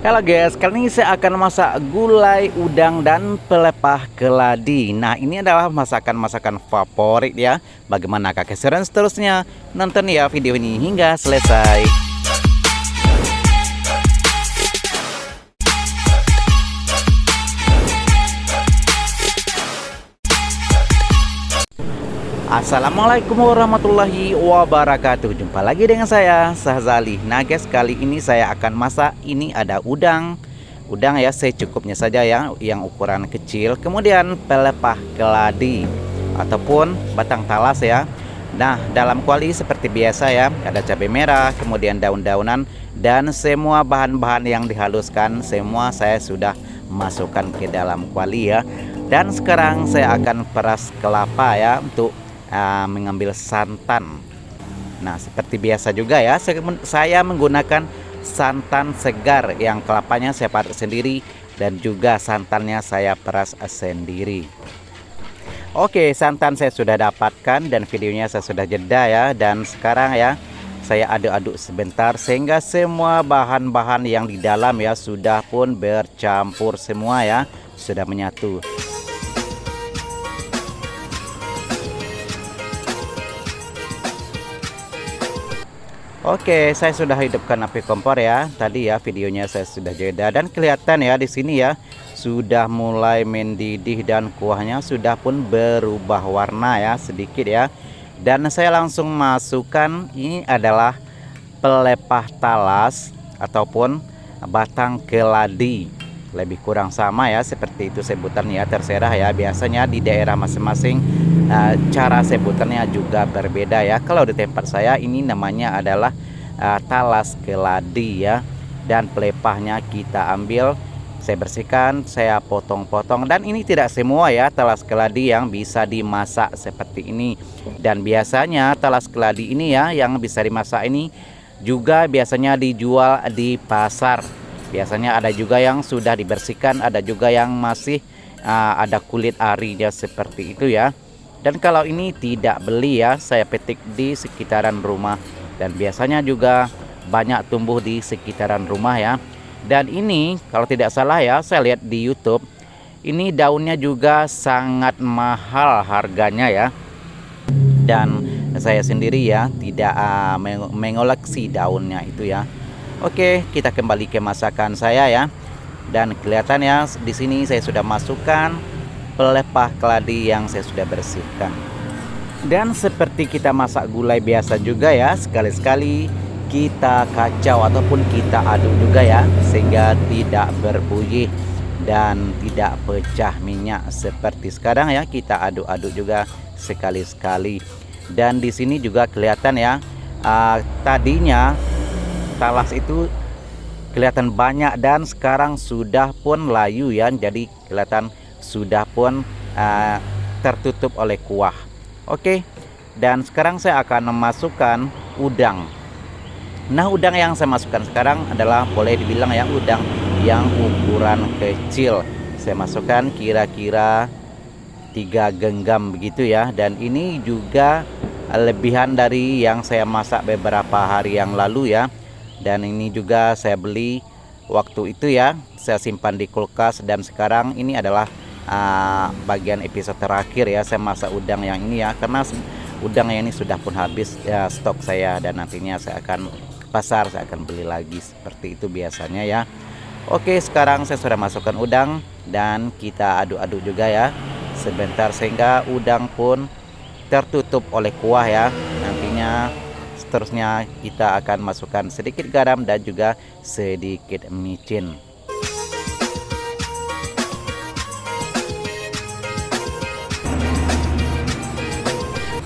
Halo guys, kali ini saya akan masak gulai udang dan pelepah keladi. Nah, ini adalah masakan-masakan favorit ya. Bagaimana keseruan seterusnya? Nonton ya video ini hingga selesai. Assalamualaikum warahmatullahi wabarakatuh. Jumpa lagi dengan saya Sahzali. Nah guys, kali ini saya akan masak. Ini ada udang ya secukupnya saja ya, yang ukuran kecil. Kemudian pelepah keladi ataupun batang talas ya. Nah, dalam kuali seperti biasa ya, ada cabai merah, kemudian daun-daunan, dan semua bahan-bahan yang dihaluskan semua saya sudah masukkan ke dalam kuali ya. Dan sekarang saya akan peras kelapa ya untuk mengambil santan. Nah, seperti biasa juga ya, saya menggunakan santan segar yang kelapanya saya parut sendiri dan juga santannya saya peras sendiri. Oke, santan saya sudah dapatkan dan videonya saya sudah jeda ya. Dan sekarang ya, saya aduk-aduk sebentar sehingga semua bahan-bahan yang di dalam ya sudah pun bercampur semua ya, sudah menyatu. Oke, saya sudah hidupkan api kompor ya. Tadi ya videonya saya sudah jeda dan kelihatan ya di sini ya sudah mulai mendidih dan kuahnya sudah pun berubah warna ya sedikit ya. Dan saya langsung masukkan, ini adalah pelepah talas ataupun batang keladi. Lebih kurang sama ya, seperti itu sebutannya, terserah ya. Biasanya di daerah masing-masing cara sebutannya juga berbeda ya. Kalau di tempat saya ini namanya adalah talas keladi ya. Dan pelepahnya kita ambil, saya bersihkan, saya potong-potong. Dan ini tidak semua ya talas keladi yang bisa dimasak seperti ini. Dan biasanya talas keladi ini ya yang bisa dimasak ini juga biasanya dijual di pasar. Biasanya ada juga yang sudah dibersihkan, ada juga yang masih ada kulit arinya seperti itu ya. Dan kalau ini tidak beli ya, saya petik di sekitaran rumah. Dan biasanya juga banyak tumbuh di sekitaran rumah ya. Dan ini kalau tidak salah ya, saya lihat di YouTube, ini daunnya juga sangat mahal harganya ya. Dan saya sendiri ya tidak mengoleksi daunnya itu ya. Oke, kita kembali ke masakan saya ya. Dan kelihatan ya di sini saya sudah masukkan pelepah keladi yang saya sudah bersihkan. Dan seperti kita masak gulai biasa juga ya, sekali-sekali kita kacau ataupun kita aduk juga ya, sehingga tidak berbuih dan tidak pecah minyak seperti sekarang ya. Kita aduk-aduk juga sekali-sekali. Dan di sini juga kelihatan ya, tadinya talas itu kelihatan banyak dan sekarang sudah pun layu ya, jadi kelihatan sudah pun tertutup oleh kuah. Oke, dan sekarang saya akan memasukkan udang. Nah, udang yang saya masukkan sekarang adalah boleh dibilang ya udang yang ukuran kecil. Saya masukkan kira-kira 3 genggam begitu ya. Dan ini juga lebihan dari yang saya masak beberapa hari yang lalu ya. Dan ini juga saya beli waktu itu ya, saya simpan di kulkas. Dan sekarang ini adalah bagian episode terakhir ya, saya masak udang yang ini ya, karena udang yang ini sudah pun habis ya stok saya. Dan nantinya saya akan ke pasar, saya akan beli lagi seperti itu biasanya ya. Oke, sekarang saya sudah masukkan udang dan kita aduk-aduk juga ya sebentar sehingga udang pun tertutup oleh kuah ya. Nantinya seterusnya kita akan masukkan sedikit garam dan juga sedikit micin.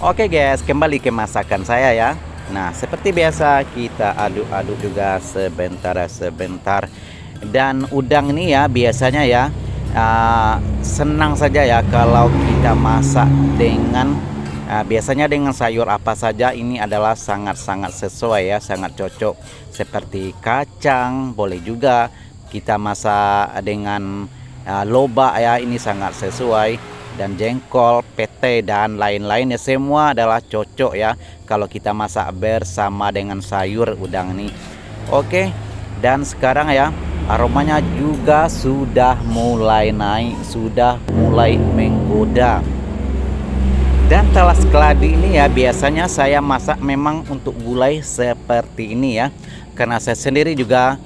Oke guys, kembali ke masakan saya ya. Nah, seperti biasa kita aduk-aduk juga sebentar. Dan udang ini ya biasanya ya senang saja ya kalau kita masak dengan biasanya dengan sayur apa saja. Ini adalah sangat-sangat sesuai ya, sangat cocok. Seperti kacang, boleh juga kita masak dengan lobak ya, ini sangat sesuai. Dan jengkol, pete dan lain-lain ya, semua adalah cocok ya kalau kita masak bersama dengan sayur udang ini. Oke, dan sekarang ya Aromanya juga sudah mulai naik, sudah mulai menggoda. Dan talas keladi ini ya biasanya saya masak memang untuk gulai seperti ini ya. Karena saya sendiri juga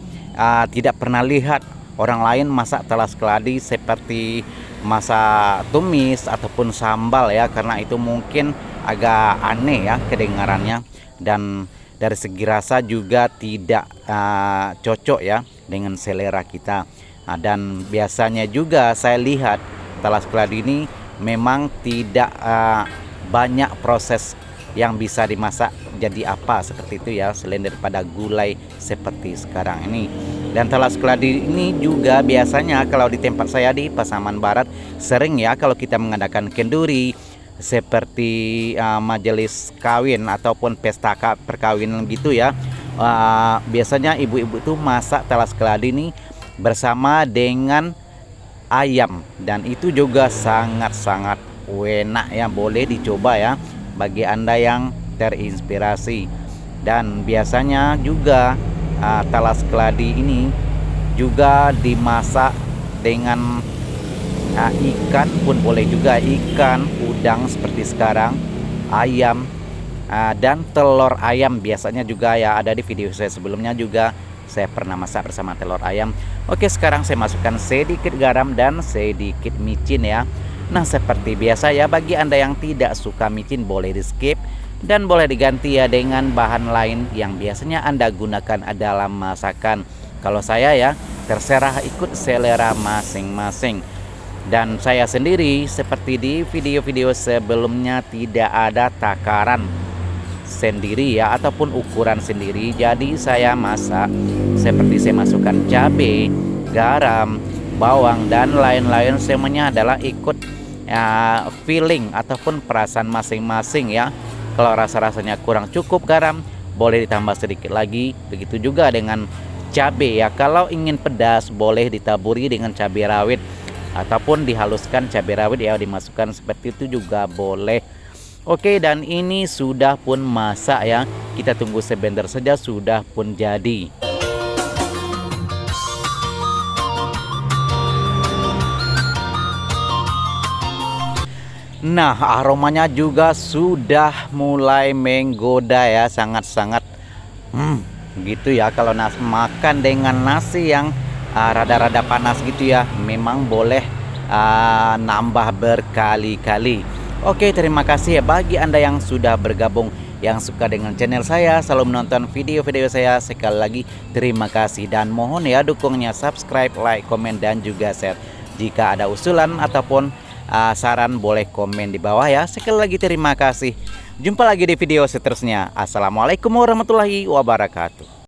tidak pernah lihat orang lain masak talas keladi seperti masak tumis ataupun sambal ya. Karena itu mungkin agak aneh ya kedengarannya. Dan dari segi rasa juga tidak cocok ya dengan selera kita. Dan biasanya juga saya lihat talas keladi ini memang tidak banyak proses yang bisa dimasak jadi apa seperti itu ya, selain daripada gulai seperti sekarang ini. Dan talas keladi ini juga biasanya kalau di tempat saya di Pasaman Barat sering ya kalau kita mengadakan kenduri seperti majelis kawin ataupun pesta perkawinan gitu ya. Biasanya ibu-ibu itu masak talas keladi ini bersama dengan ayam, dan itu juga sangat-sangat enak ya, boleh dicoba ya bagi Anda yang terinspirasi. Dan biasanya juga talas keladi ini juga dimasak dengan ikan pun boleh juga, ikan udang seperti sekarang, ayam dan telur ayam biasanya juga ya, ada di video saya sebelumnya juga saya pernah masak bersama telur ayam. Oke, sekarang saya masukkan sedikit garam dan sedikit micin ya. Nah, seperti biasa ya, bagi Anda yang tidak suka micin boleh di skip dan boleh diganti ya dengan bahan lain yang biasanya Anda gunakan dalam masakan. Kalau saya ya terserah, ikut selera masing-masing. Dan saya sendiri seperti di video-video sebelumnya tidak ada takaran sendiri ya ataupun ukuran sendiri. Jadi saya masak seperti saya masukkan cabai, garam, bawang dan lain-lain, semuanya adalah ikut feeling ataupun perasaan masing-masing ya. Kalau rasa-rasanya kurang cukup garam boleh ditambah sedikit lagi. Begitu juga dengan cabai ya, kalau ingin pedas boleh ditaburi dengan cabai rawit ataupun dihaluskan cabai rawit ya, dimasukkan seperti itu juga boleh. Oke, dan ini sudah pun masak ya. Kita tunggu sebentar saja, sudah pun jadi. Nah, aromanya juga sudah mulai menggoda ya, sangat-sangat gitu ya. Kalau makan dengan nasi yang rada-rada panas gitu ya, memang boleh nambah berkali-kali. Oke, terima kasih ya bagi Anda yang sudah bergabung, yang suka dengan channel saya, selalu menonton video-video saya. Sekali lagi terima kasih dan mohon ya dukungnya, subscribe, like, komen dan juga share. Jika ada usulan ataupun saran boleh komen di bawah ya. Sekali lagi terima kasih. Jumpa lagi di video seterusnya. Assalamualaikum warahmatullahi wabarakatuh.